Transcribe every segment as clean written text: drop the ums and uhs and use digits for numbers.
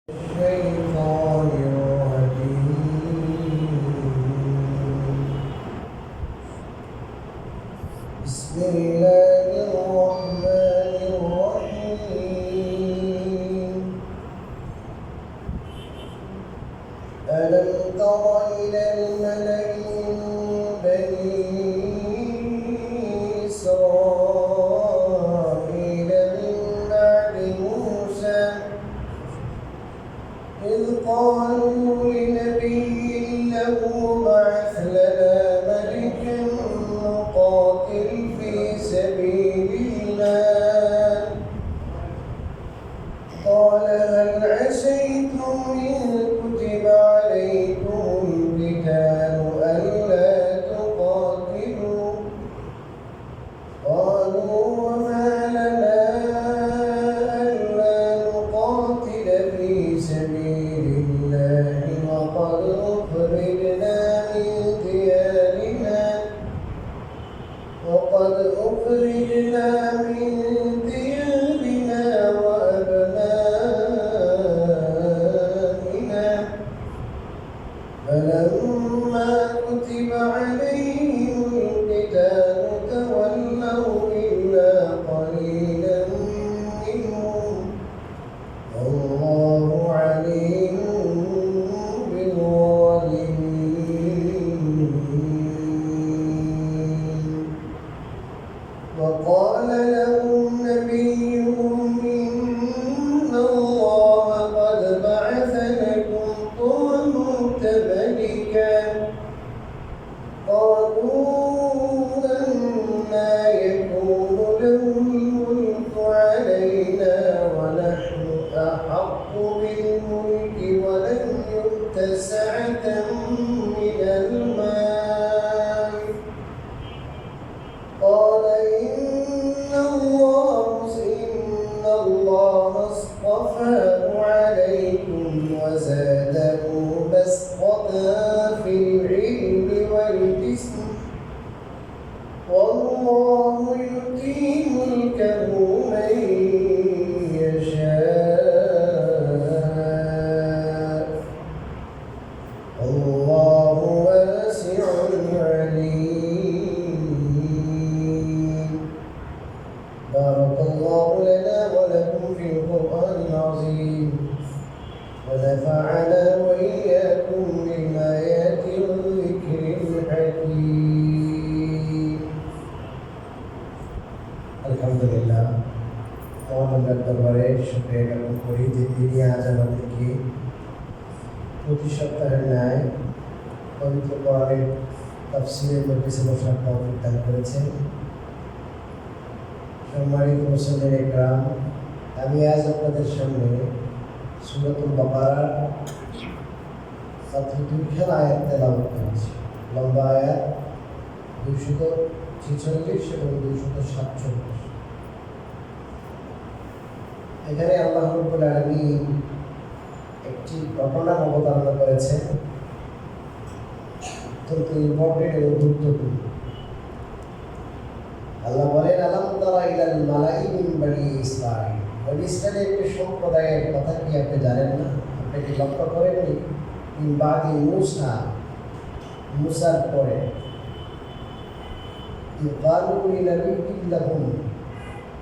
الشيطان الرجيم. بسم الله الرحمن الرحيم. ألم تر إلى الملأ من بني إسرائيل من بعد موسى إذ قالوا لنبي له ابعث لنا ملكا نقاتل في سبيل الله قال هل عسيتم إن كتب عليكم القتال ألا تقاتلوا قالوا وما لنا ألا نقاتل في سبيل الله وقد أخرجنا من ديارنا وأبنائنا فلما كتب عليهم القتال تولوا إلا قليلا منهم والله عليم بالظالمين. وقال لهم نبيهم إن الله قد بعث لكم طالوت ملكا قالوا أنى يكون له الملك علينا ونحن أحق بالملك ولم يؤت سعة من المال قال إن الله اصطفاه عليكم وزاده بسطة في العلم والجسم والله يؤتي ملكه من يشاء والله واسع عليم. بارك الله لنا ولكم في القرآن العظيم ونفعنا وإياكم بالآيات والذكر الحكيم. আলহামদুলিল্লাহ, মহানগর দরবারে শুকরিয়া জ্ঞাপন করি যে তিনি আজ আমাদেরকে প্রতি সপ্তাহের ন্যায় পবিত্র কোরআনের তাফসীরের মজলিসে বসার তৌফিক দান করেছেন। সম্মানিত মুসলিম একরাম, আমি আজ আপনাদের সামনে সূরাতুল বাকারার মাত্র 2 আয়াত তেলাওয়াত করেছি। লম্বা আয়াত 246 এবং 247। এখানে আল্লাহ রাব্বুল আলামিন একটি ঘটনা অবতারণা করেছেন, অত্যন্ত ইম্পর্টেন্ট এবং গুরুত্বপূর্ণ। আল্লাহ বলেন আলাম তারা ইলাল মালাই মিন বনি ইসরাঈল। বনি ইসরাঈলের একটি সম্প্রদায়ের কথা কি আপনি জানেন না? আপনি কি লক্ষ্য করেননি? মিন বাদি মুসার পরে ইকালু লিনাবিয়্যিন লাহুম,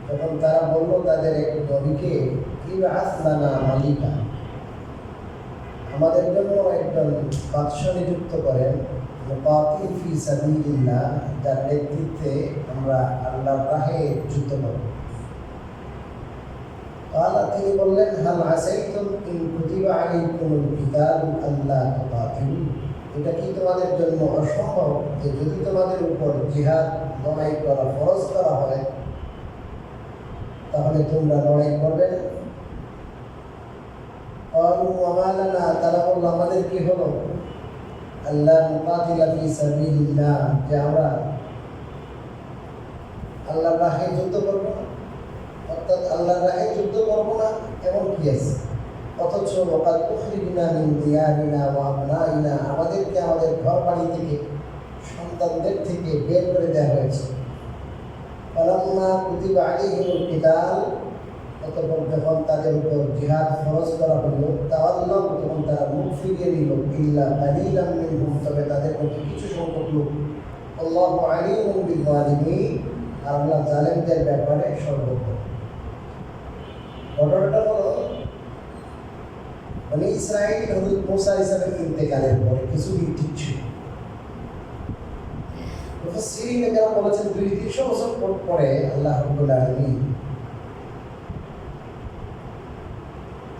তখন তারা বলল তাদের এক নবীকে ইবআস লানা মালিকা, আমাদের জন্য একজন বাদশা নিযুক্ত করেন, মুকাতিল ফি সাবিলিল্লাহ, যার নেতৃত্বে আমরা আল্লাহর রাহে যুদ্ধ করব। তিনি বললেন হাল আসাইতুম ইন কুতিবা আলাইকুমুল কিতালু আল্লা তুকাতিলু, এটা কি তোমাদের জন্য অসম্ভব যে যদি তোমাদের উপর জিহাদ লড়াই করা ফরজ করা হয় তাহলে তোমরা লড়াই করবে না? ক্বালু ওয়া মা লানা, তারা বলল আমাদের কি হলো, আল্লা নুকাতিলা ফি সাবিলিল্লাহ, যে আমরা আল্লাহর রাহে যুদ্ধ করব না, অর্থাৎ আল্লাহর রাহে যুদ্ধ করব না এমন কি আছে? অথচ ওয়াকাদ উখরিজনা মিন দিয়ারিনা ওয়া আবনাইনা, আমাদেরকে আমাদের ঘর বাড়ি থেকে সন্তানদের থেকে বের করে দেওয়া হয়েছে। ফালাম্মা কুতিবা আলাইহিমুল কিতাল, অতঃপর যখন তাদের উপর জিহাদ ফরজ করা হলো তাআল্লাহ তখন তারা মুখ ফিরিয়ে নিল ইল্লা কালিলাম মিনহুম, তবে তাদের মধ্যে কিছু সংখ্যক লোক। আল্লাহু আলিমুন বিল যালিমিন, আল্লাহ জালেমদের ব্যাপারে সর্বজ্ঞ। ঘটনাটা হলো বনি ইসরাঈল হযরত মূসা আলাইহিস সালামের ইন্তেকালের পরে কিছুদিন ঠিক ছিল। মুফাসসিরিনে যারা বলেছেন 200-300 বছর পরে আল্লাহ রাব্বুল আলামিন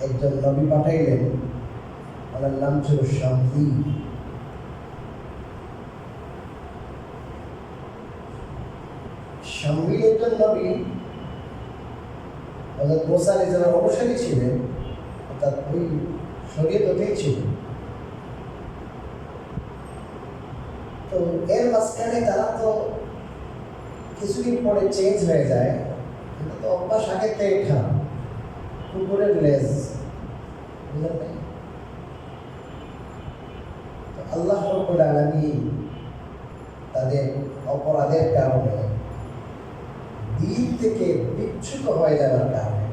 একজন নবী পাঠাইলেন, ওনার নাম ছিল শামঈল। শামঈল একজন নবী হযরত মূসা আলাইহিস সালামের অনুসারী ছিলেন, অর্থাৎ ওই শরীয়তেই ছিল। তো এর মাঝখানে তারা তো কিছুদিন পরে চেঞ্জ হয়ে যায়, এটা তো অভ্যাস আগের থেকে খারাপ, কুকুরের লেজ, বুঝলেন নাই? তো আল্লাহ রাব্বুল আলামিন তাদের অপরাধের কারণে দিন থেকে বিচ্যুত হয়ে যাওয়ার কারণে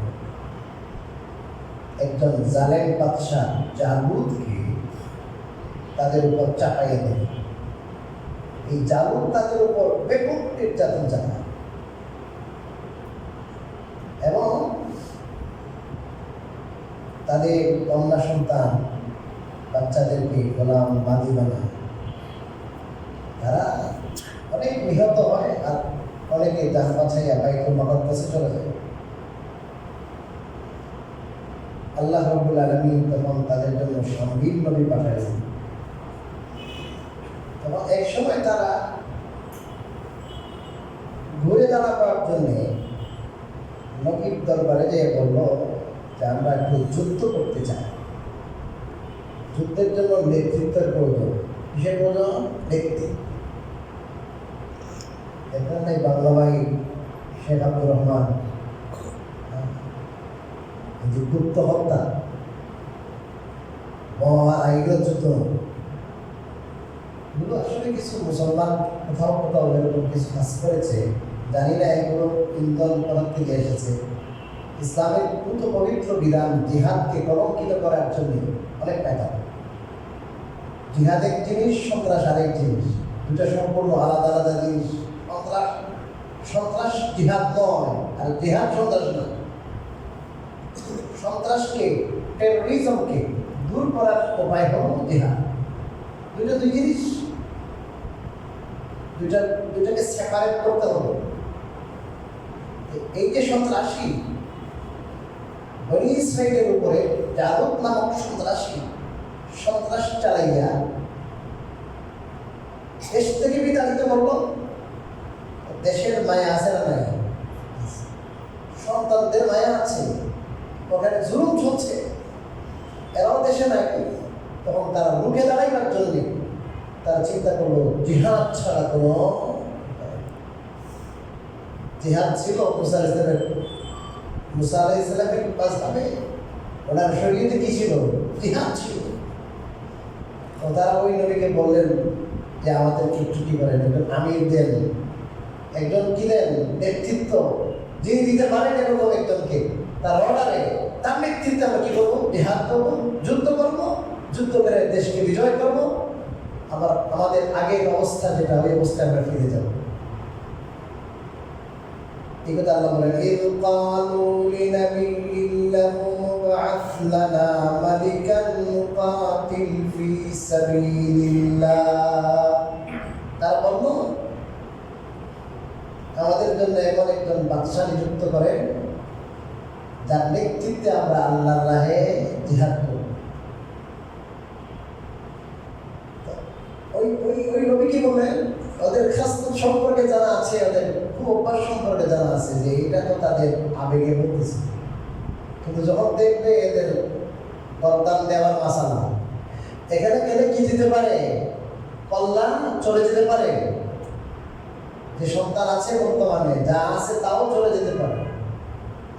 একজন জালেম বাদশাহ জালুতকে তাদের উপর চাপাইয়ে দেন। এই জালুত তাদের উপর ব্যাপক নির্যাতন চালায় এবং তাদের কন্যা সন্তান বাচ্চাদেরকে গোলাম বাদী বানায়। তারা অনেক নিহত হয় আর অনেকে জান বাঁচাইয়া বাইতুল মুকাদ্দাসে চলে যায়। আল্লাহ রাব্বুল আলামিন তখন তাদের জন্য শামঈল নবী পাঠালেন। এবং এক সময় তারা ঘুরে দাঁড়াবার জন্য নবীর দরবারে যেয়ে বলল যে আমরা একটু যুদ্ধ করতে চাই। যুদ্ধের জন্য নেতৃত্বের প্রয়োজন। কিসের প্রয়োজন? নেতৃত্ব। এখানে বাংলা ভাই শেখ আব্দুর রহমান যে গুপ্ত হত্যা, আইগত যুদ্ধ, এগুলো আসলে কিছু মুসলমান কোথাও কোথাও এরকম কিছু কাজ করেছে, জানি না এগুলো ইন্ধন করার থেকে এসেছে। ইসলামের পুত পবিত্র বিধান জিহাদকে কলঙ্কিত করার জন্য অনেক টাকা। জিহাদ এক জিনিস, সন্ত্রাস আরেক জিনিস, দুটা সম্পূর্ণ আলাদা আলাদা জিনিস। সন্ত্রাস জিহাদ নয়, আর জিহাদ সন্ত্রাস নয়। সন্ত্রাসকে, টেরোরিজমকে দূর করার উপায় হল জিহাদ। দুইটা দুই জিনিস, দুইটাকে সেপারেট করতে হবে। এই যে সন্ত্রাসী বনি ইসরাঈলের উপরে জালুত নামক সন্ত্রাস চালাইয়া দেশ থেকে বিতাড়িত করল। দেশের মায়া আছে না নাই? সন্তানদের মায়া আছে, ওখানে জুলুম চলছে, এরাও দেশে নাই। তখন তারা রুখে দাঁড়াইবার জন্য তারা চিন্তা করলো জিহাদ ছাড়া কোনো জিহাদ ছিল মুসা আলাইহিস সালামের বাস্তবে ওনার শরীয়তে কি ছিল? জিহাদ ছিল। তো তারা ওই নবীকে বললেন যে আমাদেরকে ছুটি করেন, একজন আমির দেন, একজন কি দেন? নেতৃত্ব যিনি দিতে পারেন এরকম একজনকে, তার অর্ডারে, তার নেতৃত্বে আমরা কি করবো? জিহাদ করবো, যুদ্ধ করবো, যুদ্ধ করে দেশকে বিজয় করবো, আবার আমাদের আগের অবস্থা যেটা, ওই অবস্থায় আমরা ফিরে যাবো। এই কথা আল্লাহ বলেন, ইয ক্বালু লিনাবিয়্যিন লাহু ইবআথ লানা মালিকান নুকাতিল ফী সাবিলিল্লাহ। তারা বলল আমাদের জন্য এমন একজন বাদশা নিযুক্ত করেন যার নেতৃত্বে আমরা আল্লাহর রাহে জিহাদ করব। ওই নবী কি বললেন? ওদের খাসলত সম্পর্কে জানা আছে, ওদের খুব অভ্যাস সম্পর্কে জানা আছে যে এটা তো তাদের আবেগে বলতেছে, কিন্তু যখন দেখবে এদের দরদাম দেওয়ার মাসালা, এখানে গেলে কি যেতে পারে? কল্যাণ চলে যেতে পারে। যে সন্তান আছে বর্তমানে, যা আছে তাও চলে যেতে পারে।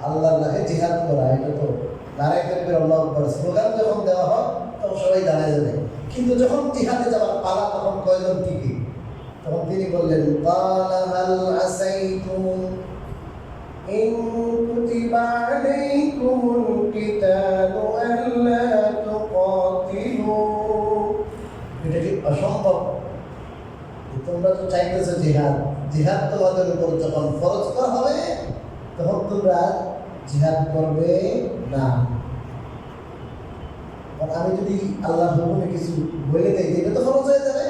আল্লাহর রাহে জিহাদ করা, এটা তো নারায়ে তাকবীর আল্লাহু আকবার স্লোগান যখন দেওয়া হয় তখন সবাই দাঁড়ায় যাবে, কিন্তু যখন জিহাদে যাওয়ার পালা তখন কয়জন টিকে? তখন তিনি বললেন, ক্বালা হাল আসাইতুম إن كتب عليكم القتال ألا تقاتلوا এটা কি অসম্ভব? তোমরা তো চাইতেছো জিহাদ, জিহাদ তোমাদের উপর যখন ফরজ করা হবে তখন তোমরা জিহাদ করবে না। আর আমি যদি আল্লাহর হুকুমে কিছু বলে দেই এটা তো ফরজ হয়ে যাবে,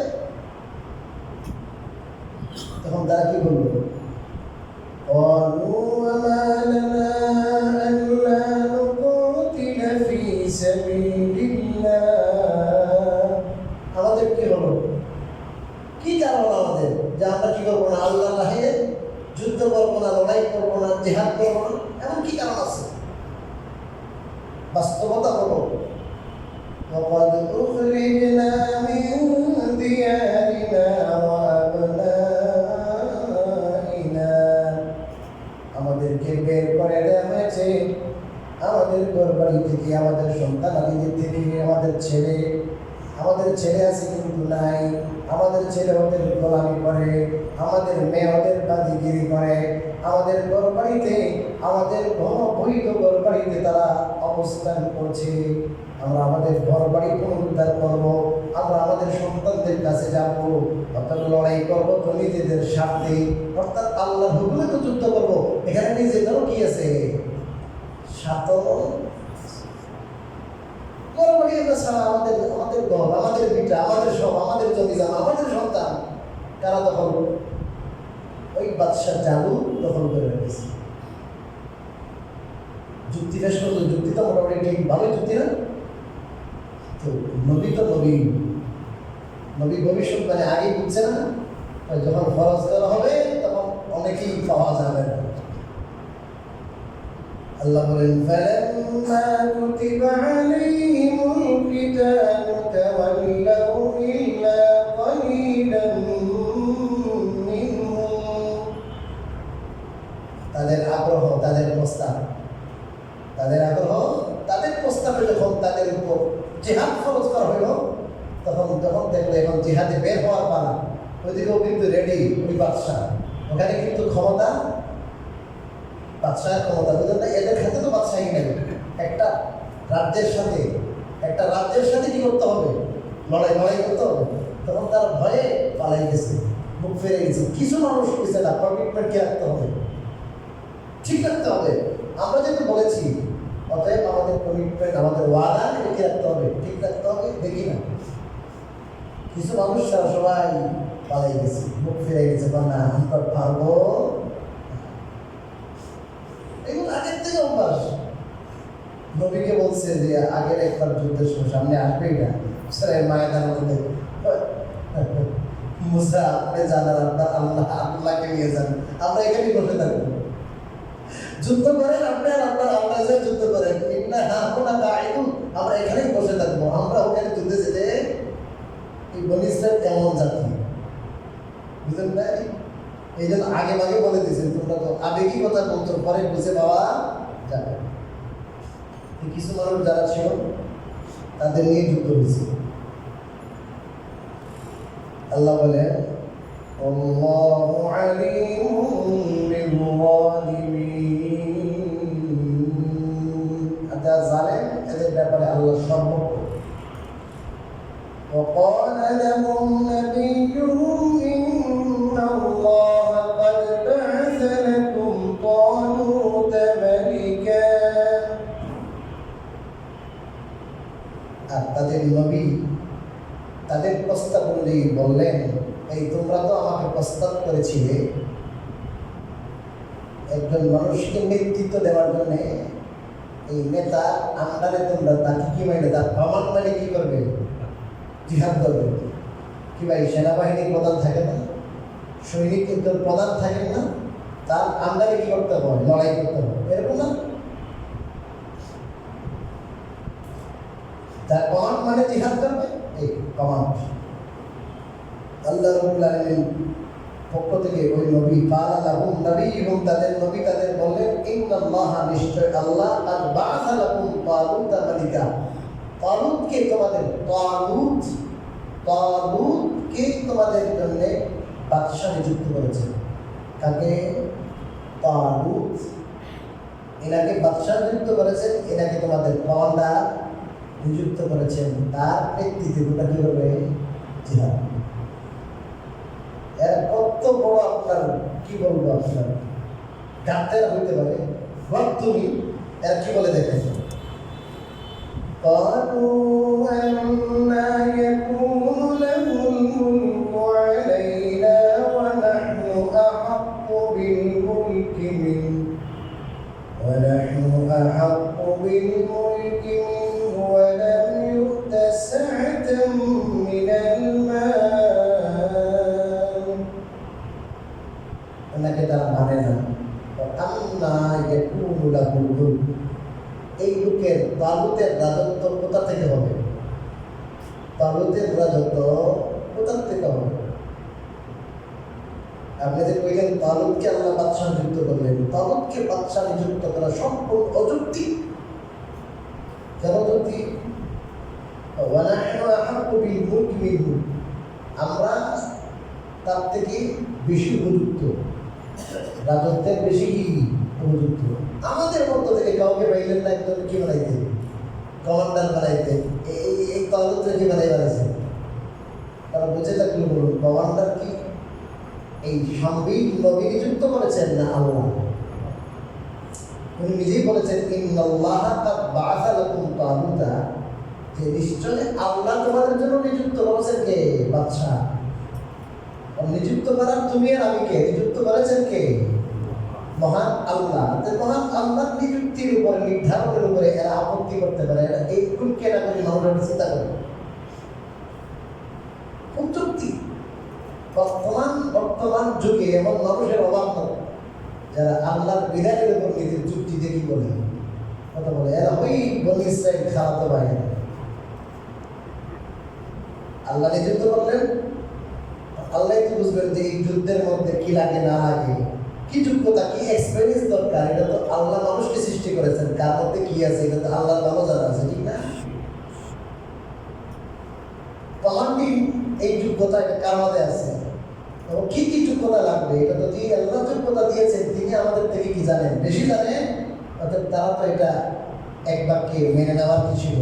তখন তারা কি বলবে? قالوا وما لنا ألا نقاتل في سبيل الله আমাদের কি হলো, কি কারণ আমাদের যে আমরা কি করবো না, আল্লাহর রাহে যুদ্ধ করবো না, লড়াই করবো না, জিহাদ করবো না, এমন কি কারণ আছে? বাস্তবতা হলো وقد أخرجنا من ديارنا وأبنائنا আমাদেরকে বের করে দেওয়া হয়েছে আমাদের ঘরবাড়ি থেকে, আমাদের সন্তানাদিদের থেকে, আমাদের ছেলে আছে কিন্তু নাই, আমাদের ছেলে ওদের গোলামি করে, আমাদের মেয়ে ওদের বাদিগিরি করে, আমাদের ঘরবাড়িতে, আমাদের বৈধ ঘরবাড়িতে তারা অবস্থান করছে। আমরা আমাদের ঘরবাড়ি পুনরুদ্ধার করবো, আমরা আমাদের সন্তানদের কাছে যাব, অর্থাৎ লড়াই করবো তো নিজেদের স্বার্থে, অর্থাৎ আল্লাহর হুকুমে তো যুদ্ধ করবো। এখানে নিজেদেরও কি আছে? স্বার্থ। ঘরবাড়ি আমরা ছাড়া আমাদের আমাদের ঘর, আমাদের পিতা, আমাদের সব, আমাদের জমি জামা, আমাদের সন্তান কারা দখল? ওই বাদশাহ জাদু দখল করে রেখেছে। যুক্তি পেশ করলো, যুক্তি তো মোটামুটি ঠিক ভালো যুক্তি না? তো নবী তো নবী ভবিষ্যৎ মানে আগেই বুঝছে না, যখন ফরজ করা হবে তখন অনেকেই পাওয়া যাবে না। আল্লাহ বলেন فَلَمَّا كُتِبَ عَلَيْهِمُ الْقِتَالُ تَوَلَّوْا إِلَّا قَلِيلًا مِّنْهُمْ তাদের আগ্রহ, তাদের প্রস্তাবে যখন তাদের উপর জিহাদ ফরজ করা হইল, তখন দেখলো এখন জিহাদে বের হওয়ার পালা, ওইদিকেও কিন্তু রেডি ওই বাদশাহ, ওখানে কিন্তু ক্ষমতা বাদশাহের ক্ষমতা, বুঝলেন না? এদের ক্ষেত্রে তো বাদশাহী নেই, একটা রাজ্যের সাথে কি করতে হবে? লড়াই করতে হবে। তখন তার ভয়ে পালাই গেছে, মুখ ফিরে গেছে। কিছু মানুষ কইছে না, কমিটমেন্ট কি রাখতে হবে, ঠিক রাখতে হবে। আমরা যেহেতু বলেছি, অতএব আমাদের কমিটমেন্ট, আমাদের ওয়াদা রেখে রাখতে হবে, ঠিক রাখতে হবে। দেখি না কিছু মানুষ তারা সবাই পালাই গেছে, মুখ ফিরে গেছে, না আমরা পারবো। এগুলো আগের থেকে অভ্যাস। নবীকে বলছে যে আগের একবার যুদ্ধের সামনে আসবেই না, ময়দানের মধ্যে মুসা আপনি জানার আপনার আল্লাহকে নিয়ে যান, আমরা এখানেই বসে থাকবো, যুদ্ধ করেন আপনি আর আপনার আল্লাহ যুদ্ধ করেন, আমরা এখানেই বসে থাকবো, আমরা ওখানে যুদ্ধে যেতে। এই বনী ইসরাইল কেমন জাতি, বুঝলেন না? এই জন্য আগে বলে দিয়েছেন, তোমরা তো আবেগী কথা বলছো, পরে বুঝে পাওয়া যাবে। কিছু মানুষ যারা ছিল তাদের নিয়ে যুদ্ধ হয়েছে। আল্লাহ বলেন আল্লাহু আলিমুম বিল-যালিমিন, যারা জালেম এদের ব্যাপারে আল্লাহ সর্বজ্ঞ। وقال لهم نبيهم إن الله قد بعث لكم طالوت ملكا। আর তাদের নবী তাদের প্রস্তাব অনুযায়ী বললেন, এই তোমরা তো আমাকে প্রস্তাব করেছিলে একজন মানুষকে নেতৃত্ব দেওয়ার জন্য, এই নেতা আন্ডারে তোমরা তাকে কি মানে, তার প্রমাণ মানে কি করবে? জিহাদ করবে। কি ভাই, সেনাবাহিনীর প্রধান থাকে না, সৈনিক কিন্তু প্রধান থাকেন না, তার আন্ডারে কি করতে হবে? লড়াই করতে হবে, এরকম না? তার কমান্ড মানে জিহাদ করবে, এই কমান্ড। আল্লাহ রাব্বুল আলামিন পক্ষ থেকে ওই নবী কালা লাহুম নবীহুম, তাদের নবী তাদের বললেন, ইন্নাল্লাহা, নিশ্চয় আল্লাহ, আর বা'আসা লাকুম তালুতা মালিকা, তালুতকে তোমাদের জন্য বাদশাহ নিযুক্ত করেছে। কাকে? তালুত এনাকে বাদশাহ নিযুক্ত করেছেন, এনাকে তোমাদের কমান্ডার নিযুক্ত করেছেন, তার নেতৃত্বে তোমরা কি করবে? জিহাদ। এর কত বড় আপনার কি বলবো, আপনার গাতের হইতে পারে তুমি এর কি বলে দেখেন, قالوا أنا يكون له الملك علينا ونحن أحق بالملك منه ولم يؤت سعة من المال أنك ترى معنا وأنا يكون له الملك এই লোকের তালুতের রাজত্ব কোথা থেকে হবে? তালুতের রাজত্ব কোথা থেকে হবে? আপনি যে কইলেন তালুতকে আল্লাহ বাদশাহ নিযুক্ত করলেন, তালুতকে বাদশাহ নিযুক্ত করা সম্পূর্ণ অযৌক্তিক। কেন অযৌক্তিক? আমরা তার থেকে বেশি উপযুক্ত, রাজত্বের বেশি উপযুক্ত। আমাদের মধ্য থেকে কাউকে পাইলেন না একজন কি বানাইতে, কমান্ডার বানাইতে। এই তালুতকে কি বানাইছে? তারা বুঝে থাকলে বলুন, কমান্ডার কি এই সাময়িক নবী নিযুক্ত করেছেন না আল্লাহ? উনি নিজেই বলেছেন ইন্নাল্লাহা কাদ বাআসা লাকুম তালুতা, যে নিশ্চয় আল্লাহ তোমাদের জন্য নিযুক্ত করেছেন কে? বাদশাহ। নিযুক্ত করার তুমি আর আমি কে? নিযুক্ত করেছেন কে? মহান আল্লাহ। মহান আল্লাহর নিযুক্তির উপরে, নির্ধারণের উপরে এরা আপত্তি করতে পারে? এরা এই কেনা করে মানুষের চিন্তা করে খুব যুক্তি। বর্তমান যুগে এমন মানুষের অভাব নয় যারা আল্লাহর বিধানের উপর নিজের যুক্তি দেখি বলে কথা বলে। এরা ওই বনি ইসরাইল খাওয়াতে পারে। আল্লাহ নিযুক্ত করলেন, আল্লাহ তো বুঝবেন যে এই যুদ্ধের মধ্যে কি লাগে না লাগে, কি যোগ্যতা, কি এক্সপেরিয়েন্স দরকার। এটা তো আল্লাহ মানুষকে সৃষ্টি করেছেন, কার মধ্যে কি আছে এটা তো আল্লাহর ভালো জানা আছে, ঠিক না? কমান্ডিং এই যোগ্যতা কার মধ্যে আছে, কি কি যোগ্যতা লাগবে, এটা তো দিয়ে আল্লাহ যোগ্যতা দিয়েছেন, তিনি আমাদের থেকে কি জানেন, বেশি জানেন। অর্থাৎ তারা তো এটা এক বাক্যে মেনে নেওয়ার কি ছিল,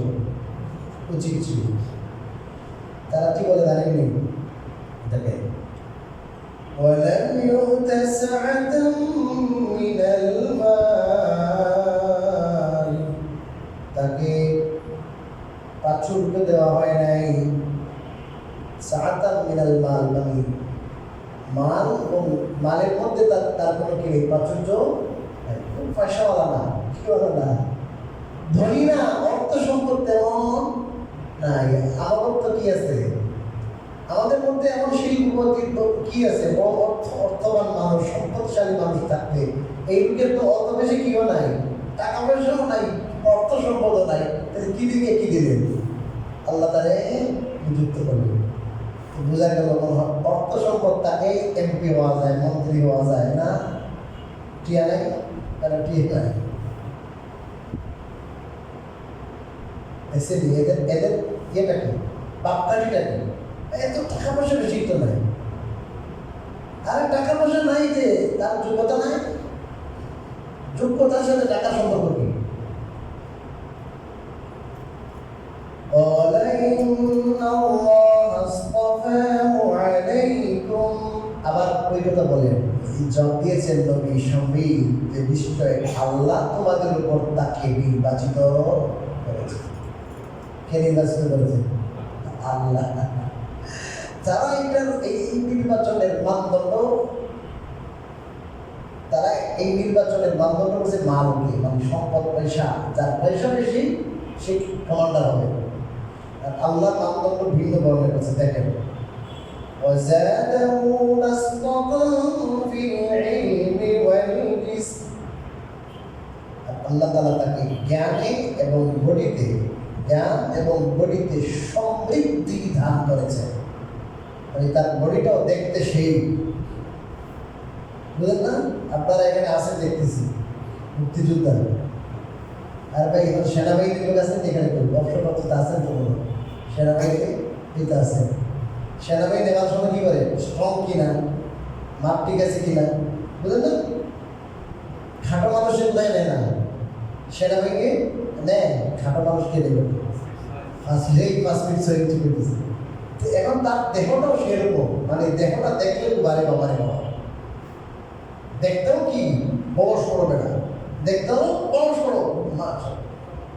উচিত ছিল। তারা কি বলে জানেননি? দেখেন ولم يؤت سعة من المال, তাকে প্রাচুর্য দেওয়া হয় নাই। সাআতাম মিনাল মাল, মানে মাল এবং মালের মধ্যে তার কোনো কি নেই, প্রাচুর্য খুব পয়সাওয়ালা না, কি বলো না, ধনী না, অর্থ সম্পদ তেমন নাই। আমার তো কি আছে, আমাদের মধ্যে এমন শিল্পপতি কি আছে, অর্থবান মানুষ, সম্পদশালী মানুষ থাকতে এই যুগের তো অত বেশি কিও নাই, টাকা পয়সাও নাই, অর্থ সম্পদও নাই, কি দিকে কি দিলেন? আল্লাহ তারে নিযুক্ত করলেন। বোঝা গেল অর্থ সম্পদ তাকে এমপি হওয়া যায়, মন্ত্রী হওয়া যায় না, টিয়া নাই, তারা টিয়া নাই। এদের ইয়েটা কি, বাপকাঠিটা কি, এত টাকা পয়সা বেশি তো নাই। আরে টাকা পয়সা নাই যে তার যোগ্যতা নাই, যোগ্যতার সাথে টাকা সম্পর্ক কি? আবার ওই কথা বলেন, জব দিয়েছেন নবী সঙ্গী যে নিশ্চয় আল্লাহ তোমাদের উপর তাকে নির্বাচিত করেছে। কে নির্বাচিত করেছে? আল্লাহ। যারা এটার এই নির্বাচনের মানদণ্ড, তারা এই নির্বাচনের মানদণ্ড হচ্ছে মালকে, মানে সম্পদ, পয়সা, যার পয়সা বেশি সে কমান্ডার হবে। আর আল্লাহ মানদণ্ড ভিন্ন ধরনের কাছে দেখেন, আল্লাহ তাআলা তাকে জ্ঞানে এবং গণিতে, জ্ঞান এবং গণিতে সমৃদ্ধি দান করেছে। মানে তার বডিটাও দেখতে সেই, বুঝলেন না? আপনারা এখানে আসেন দেখতেছি মুক্তিযোদ্ধা, আর ভাই এখন সেনাবাহিনীর লোক আছেন এখানে, অবসরপ্রাপ্ত আছেন তো, সেনাবাহিনী দিতে আছেন। সেনাবাহিনী নেওয়ার সময় কি করে, স্ট্রং কিনা, মাপ ঠিক আছে কিনা, বুঝলেন না? খাটো মানুষের নেয় না, সেটা ভেঙে নেয়, খাটো মানুষকে দেবে 5 মিনিট 6 ইঞ্চি পেয়েছে। তো এখন তার দেহটাও সেরকম, মানে দেহটা দেখলে বারে বাবারে বাবা, দেখতেও কি বড় সড়ো বেড়া, দেখতেও বড় সড়ো মাছ,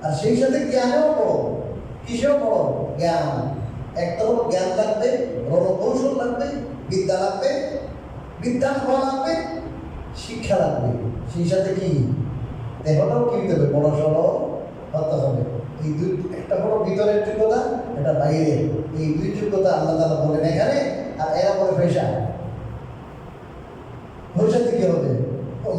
আর সেই সাথে জ্ঞানেও বড়। কিসেও বড়? জ্ঞান। একটা হলো জ্ঞান লাগবে, রণকৌশল লাগবে, বিদ্যা লাগবে, বিদ্যা খাওয়া লাগবে, শিক্ষা লাগবে। সেই সাথে কি দেহটাও কি হতে হবে? বড় সড়ো হতে হবে। এই দুই, একটা হলো ভিতরের যোগ্যতা, এটা বাইরে। এই দুই যোগ্যতা আল্লাহ তাআলা বলেন এখানে, আর এরা বলে পয়সা। পয়সাতে কি হবে?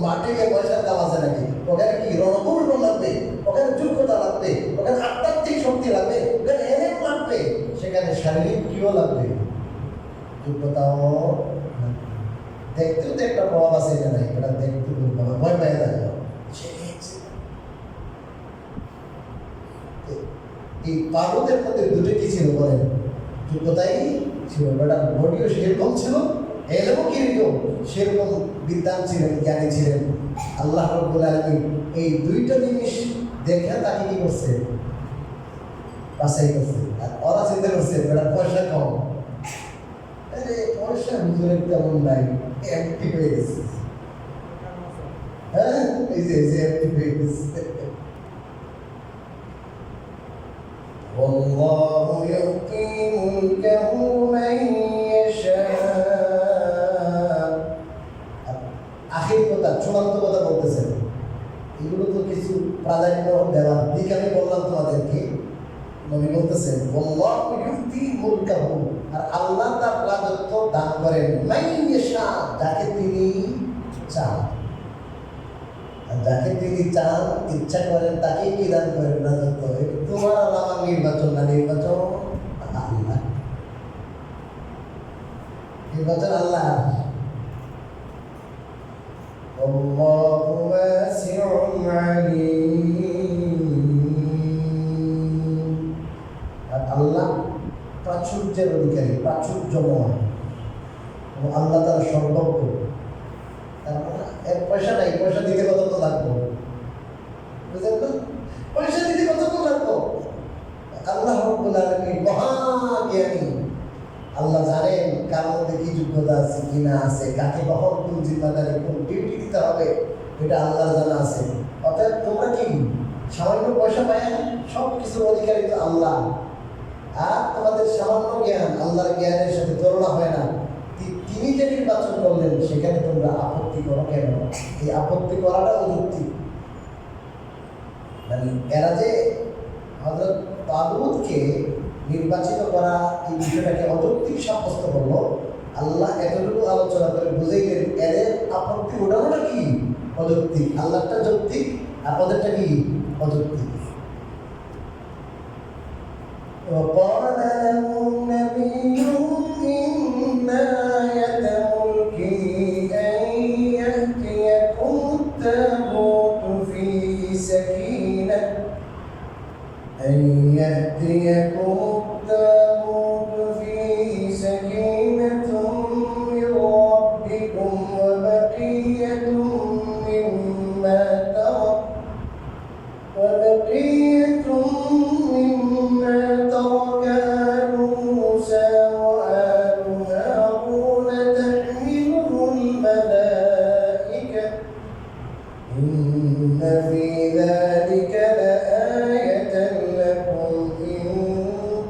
মাঠে গিয়ে পয়সার দাম আছে নাকি? ওখানে কি রণকৌশল লাগবে, ওখানে যোগ্যতা লাগবে, ওখানে আধ্যাত্মিক শক্তি লাগবে, ওখানে এলেম লাগবে, সেখানে শারীরিক কিও লাগবে, যোগ্যতাও। দেখতেও তো একটা প্রভাব আছে, এটা নাই, এটা দেখতে ভয় পায় যায়। এই পার্বতের মধ্যে দুটো কি ছিল বলেন? যোগ্যতাই ছিল, বেটা বডিও সেরকম ছিল, এলেও কিরকম সেরকম বিদ্যান ছিলেন, জ্ঞানী ছিলেন। আল্লাহ রাব্বুল আলামিন এই দুইটা জিনিস দেখে তাকে কি করছে? বাছাই করছে। আর ওরা চিন্তা করছে বেটা পয়সা কম, আরে পয়সা হুজুরের তেমন নাই, এমপি হয়ে গেছে। হ্যাঁ, এই যে এমপি হয়ে গেছে। والله يؤتي ملكه من يشاء। আখির কথা, চূড়ান্ত কথা বলতেছেন। এগুলো তো কিছু প্রাধান্য দেওয়ার দিক আমি বললাম তোমাদেরকে। নবী বলতেছেন والله يؤتي ملكه, আর আল্লাহ তার রাজত্ব দান করেন মান ইয়াশা, যাকে তিনি চান। আর যাকে তিনি চান, ইচ্ছা করেন, তাকেই কি দান করেন রাজত্ব। তোমার আর আমার নির্বাচন না, নির্বাচন আল্লাহ, নির্বাচন আল্লাহ। আল্লাহু ওয়াসিউন আলীম। আর আল্লাহ প্রাচুর্যের অধিকারী, প্রাচুর্যময়, এবং আল্লাহ তার সর্বজ্ঞ। এর পয়সা নাই, পয়সা দিতে কত লাগবো? বুঝলেন তো? পয়সা দিতে কত লাগবো? আল্লাহ রাব্বুল আলামিন মহাজ্ঞানী। আল্লাহ জানেন কার মধ্যে কি যোগ্যতা আছে কি না আছে, কাকে কখন কোন জিম্মাদারি, কোন ডিউটি দিতে হবে, এটা আল্লাহর জানা আছে। অতএব তোমরা কি সামান্য পয়সা পায়? সব কিছুর অধিকারী তো আল্লাহ। আর তোমাদের সামান্য জ্ঞান, আল্লাহর জ্ঞানের সাথে তুলনা হয় না। তিনি যে নির্বাচন করলেন সেখানে তোমরা আপত্তি করো কেন? এই আপত্তি করাটা অযৌক্তিক। মানে এরা যে হযরত তালুতকে নির্বাচিত করা, এই বিষয়টাকে অযৌক্তিক সাব্যস্ত করলো, আল্লাহ এতটুকু আলোচনা করে বুঝাইলেন এদের আপত্তি ওঠানোটা কি অযৌক্তিক, আল্লাহটা যৌক্তিক, আর ওদেরটা কি অযৌক্তিক। وقال له النبي إن آية ملكه أن يأتيكم التابوت فيه سكينة من ربكم وبقية مما ترك آل موسى وآل هارون تحمله الملائكة إن في ذلك لآية لكم إن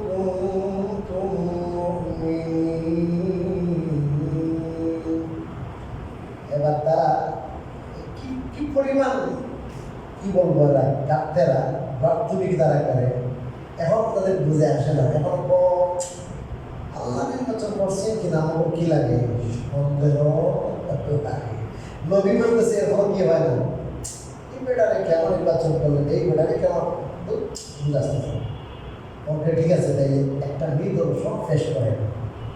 كنتم مؤمنين। এবার তারা কি পরিমাণ কি বলবো, এরা ডাক্তাররা বার্ধবিক তারা করে, এখন তাদের বুঝে আসে না। এখন আল্লাহ নির্বাচন করছে কিনা আমার কি লাগে, সন্দেহ লাগে। নবী বলতেছে এখন কি হয় না, এই বেটারে কেন নির্বাচন করলেন, এই বেটারে কেমন বুঝাচ্ছে। ওকে ঠিক আছে, তাই একটা নিদর্শন পেশ করে,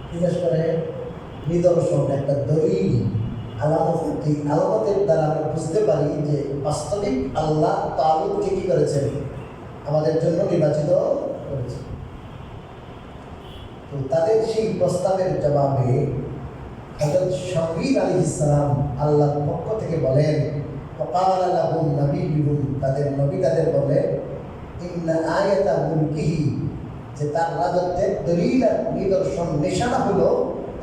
কি পেশ করে? নিদর্শন, একটা দলিল, আলামত। এই আলামতের দ্বারা আমরা বুঝতে পারি যে বাস্তবিক আল্লাহ তালুতকে কি করেছেন, আমাদের জন্য নির্বাচিত করেছেন। তো তাদের সেই প্রস্তাবের জবাবে হযরত শামঈল আলাইহিস সালাম আল্লাহর পক্ষ থেকে বলেন, وقال لهم نبيهم তাদের নবী তাদের বলে ইন্না আয়াতা মুলকিহি যে তার রাজত্বের দলিল আর নিদর্শন নিশানা হলো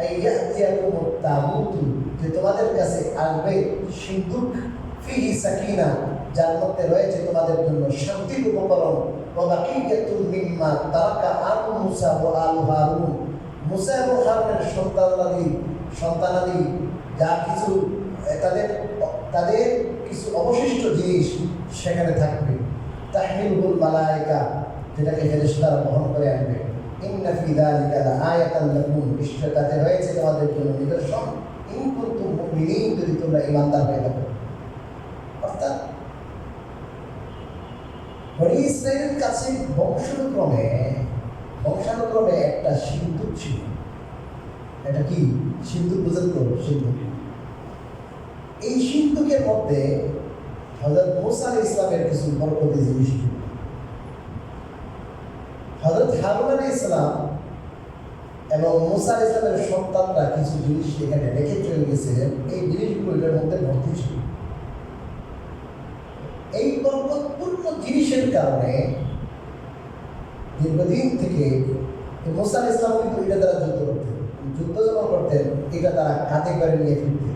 আইয়াতিয়াকুমুত তাবুত যে তোমাদের কাছে আসবে সিন্ধুক ফিহি সাকিনা যার মধ্যে রয়েছে তোমাদের জন্য শান্তির উপকরণ ওয়া বাকিয়াতুল মিম্মা তারাকা আবু মুসা ওয়া আল হারুন মুসা এবং হারুনের সন্তানাদি যা কিছু তাদের তাদের কিছু অবশিষ্ট জিনিস সেখানে থাকবে তাহমিলুল মালায়েকা যেটাকে ফেরেশতারা বহন করে আনবে ইন্না ফি যালিকা লাআয়াতান লাকুম নিশ্চয়তাতে রয়েছে তোমাদের জন্য নিদর্শন ইন কুনতুম মুমিনিন যদি তোমরা ঈমানদার হয়ে থাকো। অর্থাৎ বনি ইসরায়েলের কাছে বংশানুক্রমে একটা সিন্ধুক ছিল। এটা কি সিন্ধুক? বুঝেন তো? সিন্ধুক। এই সিন্ধুকের মধ্যে হযরত মুসা আলাইহিস সালামের কিছু বরকতি জিনিস ছিল। হযরত হারুন আলাইহিস সালাম এবং মুসা আলাইহিস সালামের সন্তানরা কিছু জিনিস এখানে রেখে চলে গেছিলেন। এই জিনিসগুলো এটার মধ্যে ভর্তি ছিল। এই বরকতপূর্ণ জিনিসের কারণে দীর্ঘদিন থেকে মুসা আলাইহিস সালাম কিন্তু এটা দ্বারা যুদ্ধ যখন করতেন এটা তারা কাঁধে করে নিয়ে ফিরতেন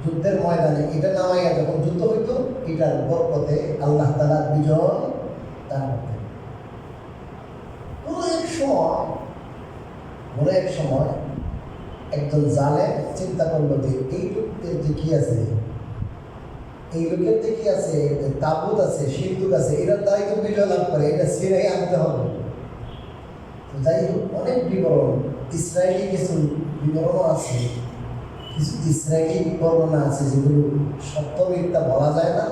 যুদ্ধের ময়দানে। এটা নামাইয়া যখন যুদ্ধ হইতো এটার বরকতে আল্লাহ তাআলা বিজয় দান করতেন। কোনো এক সময় একজন জালেম চিন্তা করলো যে এই লোকদের যে কি আছে, এই লোকের যে কি আছে, তাবুত আছে, সিন্ধুক আছে, এটার দ্বারাই তো বিজয় লাভ করে, এটা ছিঁড়াই আনতে হবে। তো যাই হোক, অনেক বিবরণ ইসরায়েলি কিছু বিবরণও আছে, কিছু ইসরায়েলি বর্ণনা আছে যেগুলো সত্য মিথ্যা বলা যায় না,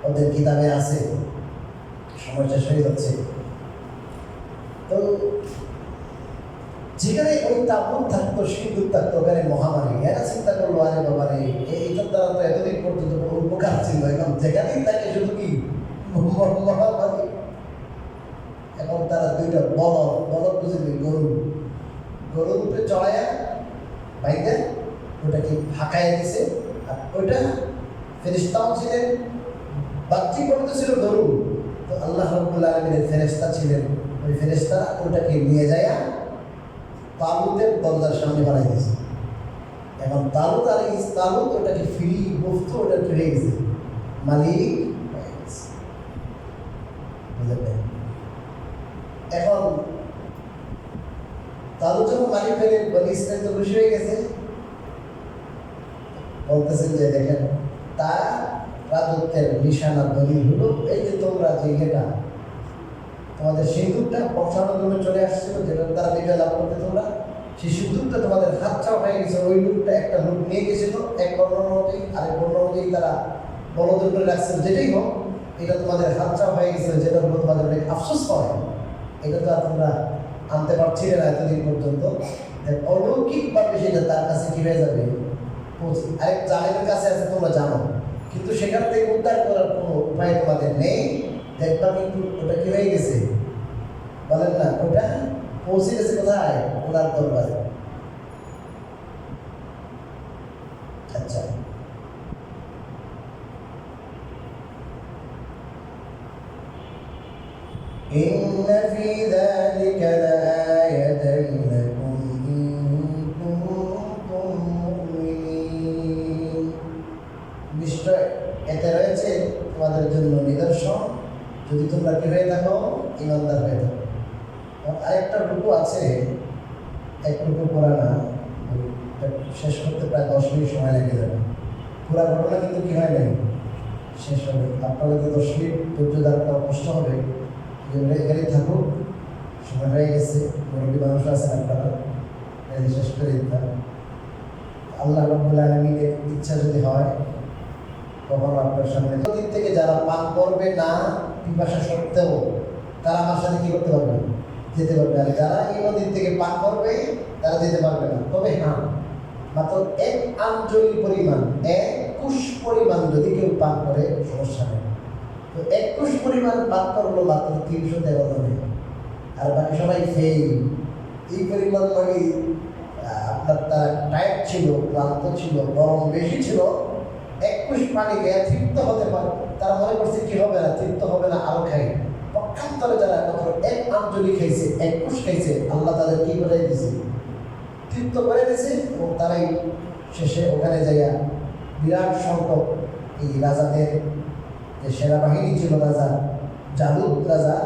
ওদের কিতাবে আছে। সময় শেষ হয়ে যাচ্ছে। তো যেখানে ওই তাবুত থাকতো, সিন্ধুক থাকতো, ওখানে মহামারী। এরা চিন্তা করলো আরে বাবা রে, এইটার দ্বারা তো এতদিন পর্যন্ত উপকার ছিল, এখন যেখানেই থাকে শুধু কি মহামারী। এখন তারা দুইটা বলদ বুঝলি, গরুর উপরে চড়াইয়া বাইরে ওটাকে ফাঁকাইয়া দিছে। আর ওইটা ফেরেশতাও ছিলেন, বাচ্চি পর্যন্ত ছিল গরু। তো আল্লাহ রাব্বুল আলামিনের ফেরেশতা ছিলেন, ওই ফেরেশতারা ওটাকে নিয়ে যায় তালুতের দরজার সামনে বানাই দিয়েছে। এখন তালুত ওটাকে ফ্রি মুফত ওটা হয়ে গেছে, মালিক হয়ে গেছে। বুঝলেন? এখন তালুত যখন মালিক হয়ে বনি ইসরাইল তো খুশি হয়ে গেছে, বলতেছেন যে দেখেন তার রাজত্বের নিশানা দলিল হলো এই যে তোমরা যে এটা তোমাদের সিন্ধুকটা বংশানুক্রমে চলে আসছিল, যেটার দ্বারা বিজয় লাভ করতে তোমরা, সেই সিন্ধুকটা তোমাদের হাতছাড়া হয়ে গেছে। ওই লোকটা একটা লোক নিয়ে গেছিল, এক বর্ণনা অনুযায়ী, আরেক বর্ণনা অনুযায়ী তারা বলদের করে রাখছিল। যেটাই হোক, এটা তোমাদের হাতছাড়া হয়ে গেছিল, যেটার উপর তোমাদের অনেক আফসোস হয়। এটা তো আর তোমরা আনতে পারছিলে না এতদিন পর্যন্ত। অলৌকিকভাবে সেটা তার কাছে কি হয়ে যাবে, আরেক জালেমের কাছে আছে, তোমরা জানো, কিন্তু সেখান থেকে উদ্ধার করার কোনো উপায় তোমাদের নেই। দেখবা কিন্তু ওটা কি হয়ে গেছে, বলেন না, ওটা পৌঁছে গেছে কোথায়? ওনার দরবারে। আচ্ছা, ইন্না ফি যালিকা লাআয়াতান লাকুম ইন কুনতুম মুমিনিন। নিশ্চয় এতে রয়েছে তোমাদের জন্য নিদর্শন যদি তোমরা কি হয়ে থাকো, ঈমানদার হয়ে থাকো। আরেকটা রুকু আছে, এক রুকু পড়া না, শেষ করতে প্রায় 10 মিনিট সময় লেগে যাবে। পুরা ঘটনা কিন্তু কি হয় নাই, শেষ হবে। আপনাদের 10 মিনিট ধৈর্য ধারণ করা কষ্ট হবে, এখানেই থাকুক, সময় হয়ে গেছে। মুরব্বী মানুষ আছেন আপনারা, শেষ করে দিতাম। আল্লাহ রাব্বুল আলামিনের ইচ্ছা যদি হয়, কখনো আপনার সামনে দিক থেকে যারা পান করবে না পিপাসা সত্ত্বেও, তারা আমার সাথে কি করতে পারবে, যেতে পারবে। আর যারা এই নদীর থেকে পান করবে তারা যেতে পারবে না। তবে হ্যাঁ, মাত্র 1 আঞ্জলি পরিমাণ, 1 কুশ পরিমাণ যদি কেউ পান করে সমস্যা নেই। তো 1 কুশ পরিমাণ পান করলো মাত্র 313 জনে, আর বাকি সবাই ফেল। এই পরিমাণ আপনার তারা টাইট ছিল, ক্লান্ত ছিল, গরম বেশি ছিল, 21 পানি খেয়ে তৃপ্ত হতে পারে, তারা মনে করছে কি হবে না, তৃপ্ত হবে না, আরো খাই। পক্ষান্তরে যারা মাত্র 1 আঞ্জলি খাইছে, 21 খাইছে, আল্লাহ তাদের কি করে দিয়েছে, তৃপ্ত করে দিয়েছে। এবং তারাই শেষে ওখানে যাইয়া বিরাট সংখ্যক এই রাজাদের যে সেনাবাহিনী ছিল, রাজা জালুদ রাজা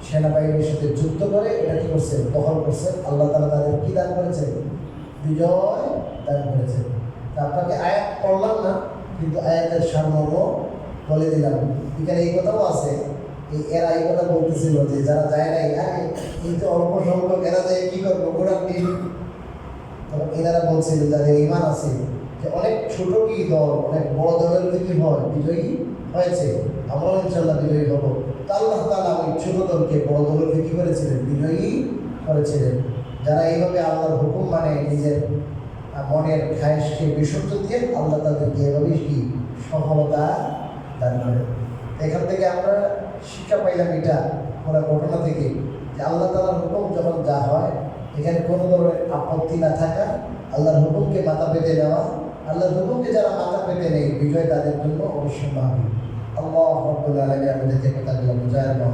সেনাবাহিনীর সাথে যুদ্ধ করে এটা কি করছে, দখল করছে। আল্লাহ তাআলা তাদের কি দান করেছেন, বিজয় দান করেছেন। তা আপনাকে আয়াত পড়লাম না, কিন্তু আয়াতের সারমর্ম বলে দিলাম। এখানে এই কথাও আছে, এরা এই কথা বলতেছিল যে যারা যায় নাই, এই তো অল্প সংখ্যক, এরা যায় কি করবো, গোড়ার দিন। তখন এনারা বলছিল যাদের ইমান আছে যে অনেক ছোট কি দল অনেক বড় দলের কি হয়, বিজয়ী হয়েছে, আমরাও ইনশাল্লাহ বিজয়ী হব। তা আল্লাহ তাআলা ওই ছোট দলকে বড় দলকে কি করেছিলেন, বিজয়ী করেছিলেন। যারা এইভাবে আল্লাহর হুকুম মানে নিজের মনের খায়েশকে বিসর্জন দিয়ে আল্লাহ তাদেরকে এভাবেই কি সফলতা দান করেন। এখান থেকে আমরা শিক্ষা পাইলাম এটা পুরো ঘটনা থেকে, যে আল্লাহ তাআলার হুকুম যখন যা হয়, এখানে কোনো ধরনের আপত্তি না থাকা, আল্লাহর হুকুমকে মাথা পেতে নেওয়া। আল্লাহর হুকুমকে যারা মাথা পেতে নেই, বিজয় তাদের জন্য অবশ্যম্ভাবী। আল্লাহ রাব্বুল আলামিন আমাদেরকে কথাগুলো বোঝায় এবং